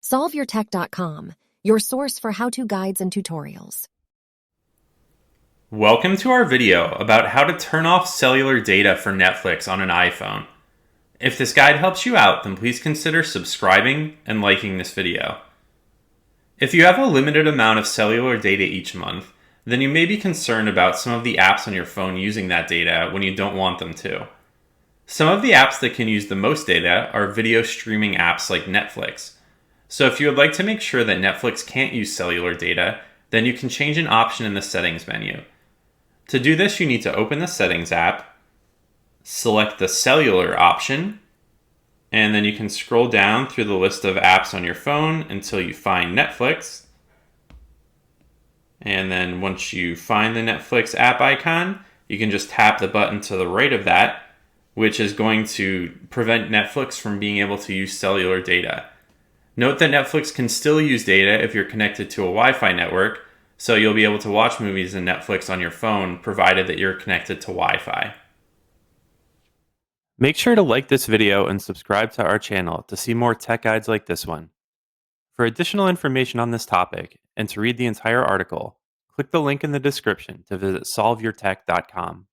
SolveYourTech.com, your source for how-to guides and tutorials. Welcome to our video about how to turn off cellular data for Netflix on an iPhone. If this guide helps you out, then please consider subscribing and liking this video. If you have a limited amount of cellular data each month, then you may be concerned about some of the apps on your phone using that data when you don't want them to. Some of the apps that can use the most data are video streaming apps like Netflix. So if you would like to make sure that Netflix can't use cellular data, then you can change an option in the settings menu. To do this, you need to open the Settings app, select the Cellular option, and then you can scroll down through the list of apps on your phone until you find Netflix. And then once you find the Netflix app icon, you can just tap the button to the right of that, which is going to prevent Netflix from being able to use cellular data. Note that Netflix can still use data if you're connected to a Wi-Fi network, so you'll be able to watch movies and Netflix on your phone, provided that you're connected to Wi-Fi. Make sure to like this video and subscribe to our channel to see more tech guides like this one. For additional information on this topic, and to read the entire article, click the link in the description to visit SolveYourTech.com.